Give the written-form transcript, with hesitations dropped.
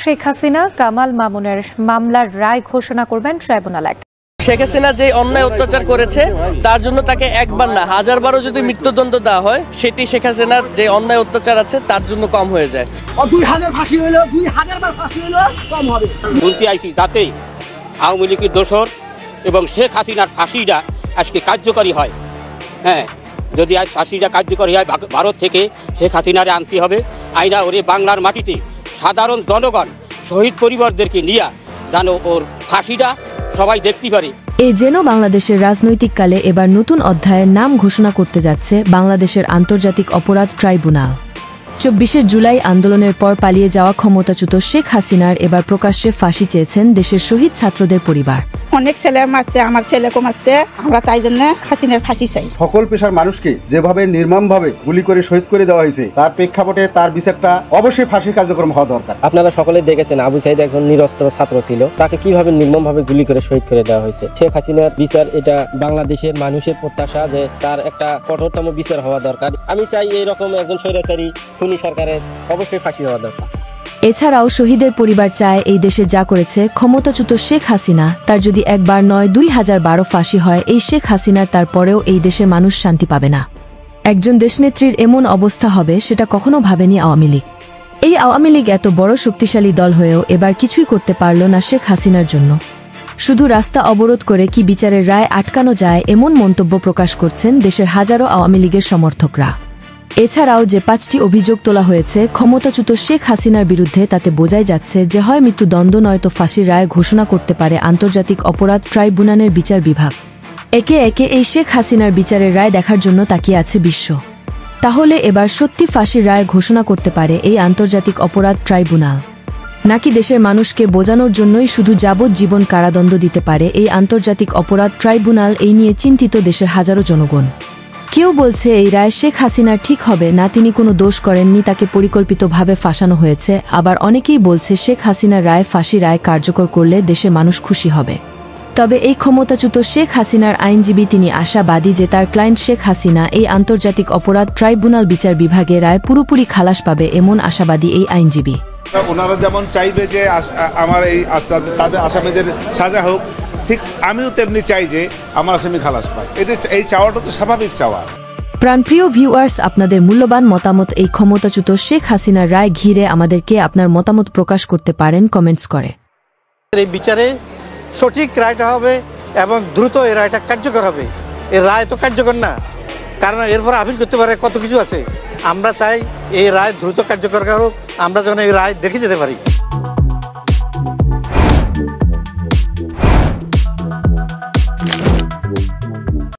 শেখ হাসিনা, কামাল মামুনের মামলার রায় ঘোষণা করবেন ট্রাইব্যুনাল। শেখ হাসিনা যে অন্যায় অত্যাচার করেছে তার জন্য তাকে একবার না 1000বারও যদি মৃত্যুদণ্ড দেওয়া হয় সেটি শেখ হাসিনার যে অন্যায় অত্যাচার আছে তার জন্য কম হয়ে যায়। 2000 ফাঁসি হইলো, 2000 বার ফাঁসি হইলো, কম হবে। বলতে আইছি যাতে আওয়ামী লীগের দোসর এবং শেখ হাসিনার ফাঁসিটা আজকে কার্যকরী হয়। হ্যাঁ, যদি আজ ফাঁসিটা কার্যকরী হয় ভারত থেকে শেখ হাসিনারে আনতে হবে। আইনা ওরে বাংলার মাটিতে সাধারণ জনগণ শহীদ পরিবারদেরকে নিয়ে যেন ওর ফাঁসিটা সবাই দেখতে পারে। এই যেন বাংলাদেশের রাজনৈতিক কালে এবার নতুন অধ্যায়ের নাম ঘোষণা করতে যাচ্ছে বাংলাদেশের আন্তর্জাতিক অপরাধ ট্রাইব্যুনাল। 24শে জুলাই আন্দোলনের পর পালিয়ে যাওয়া ক্ষমতাচ্যুত শেখ হাসিনার এবার প্রকাশ্যে ফাঁসি চেয়েছেন দেশের শহীদ ছাত্রদের পরিবার। অনেক ছেলে মারছে, আমার ছেলেকে মারছে, আমরা তাই জন্য হাসিনার ফাঁসি চাই। সকল পেশার মানুষকে যেভাবে নির্মমভাবে গুলি করে শহীদ করে দেওয়া হয়েছে তার প্রেক্ষাপটে তার বিচারটা অবশ্যই ফাঁসির কার্যক্রম হওয়া দরকার। আপনারা সকলে দেখেছেন আবু সাইদ একজন নিরস্ত্র ছাত্র ছিল, তাকে কিভাবে নির্মমভাবে গুলি করে শহীদ করে দেওয়া হয়েছে। শেখ হাসিনার বিচার এটা বাংলাদেশের মানুষের প্রত্যাশা যে তার একটা কঠোরতম বিচার হওয়া দরকার। আমি চাই এইরকম একজন স্বৈরাচারী খুনি সরকারের অবশ্যই ফাঁসি হওয়া দরকার। এছাড়াও শহীদের পরিবার চায় এই দেশে যা করেছে ক্ষমতাচ্যুত শেখ হাসিনা তার যদি একবার নয় 2012 ফাঁসি হয় এই শেখ হাসিনার তারপরেও এই দেশের মানুষ শান্তি পাবে না। একজন দেশনেত্রীর এমন অবস্থা হবে সেটা কখনো ভাবেনি আওয়ামী লীগ। এই আওয়ামী লীগ এত বড় শক্তিশালী দল হয়েও এবার কিছুই করতে পারল না শেখ হাসিনার জন্য। শুধু রাস্তা অবরোধ করে কি বিচারের রায় আটকানো যায় এমন মন্তব্য প্রকাশ করছেন দেশের হাজারো আওয়ামী লীগের সমর্থকরা। এছাড়াও যে 5টি অভিযোগ তোলা হয়েছে ক্ষমতাচ্যুত শেখ হাসিনার বিরুদ্ধে তাতে বোঝাই যাচ্ছে যে হয় মৃত্যুদণ্ড নয়তো ফাঁসির রায় ঘোষণা করতে পারে আন্তর্জাতিক অপরাধ ট্রাইব্যুনালের বিচার বিভাগ। একে একে এই শেখ হাসিনার বিচারের রায় দেখার জন্য তাকিয়ে আছে বিশ্ব। তাহলে এবার সত্যি ফাঁসির রায় ঘোষণা করতে পারে এই আন্তর্জাতিক অপরাধ ট্রাইব্যুনাল, নাকি দেশের মানুষকে বোঝানোর জন্যই শুধু যাবজ্জীবন কারাদণ্ড দিতে পারে এই আন্তর্জাতিক অপরাধ ট্রাইব্যুনাল? এই নিয়ে চিন্তিত দেশের হাজারো জনগণ। কেউ বলছে এই রায় শেখ হাসিনার ঠিক হবে না, তিনি কোনো দোষ করেননি, তাকে পরিকল্পিতভাবে ফাঁসানো হয়েছে। আবার অনেকেই বলছে শেখ হাসিনার রায় ফাঁসি রায় কার্যকর করলে দেশের মানুষ খুশি হবে। তবে এই ক্ষমতাচ্যুত শেখ হাসিনার আইনজীবী তিনি আশাবাদী যে তার ক্লায়েন্ট শেখ হাসিনা এই আন্তর্জাতিক অপরাধ ট্রাইব্যুনাল বিচার বিভাগে রায় পুরোপুরি খালাস পাবে, এমন আশাবাদী এই আইনজীবী। ওনারা যেমন চাইবে যে আমার এই তাদের আসামিদের সাজা হোক, ঠিক আমিও তেমনি চাই যে আমার আসামি খালাস পায়। এই চাওয়াটা তো স্বাভাবিক চাওয়া। প্রাণপ্রিয় ভিউয়ার্স, আপনাদের মূল্যবান মতামত এই ক্ষমতাচ্যুত শেখ হাসিনার রায় ঘিরে আমাদেরকে আপনার মতামত প্রকাশ করতে পারেন কমেন্টস করে। এই বিচারে সঠিক রায়টা হবে এবং দ্রুত এই রায়টা কার্যকর হবে। এই রায় তো কার্যকর না, কারণ এরপর আপিল করতে পারে, কত কিছু আছে। আমরা চাই এই রায় দ্রুত কার্যকর হোক, আমরা যেন এই রায় দেখে যেতে পারি।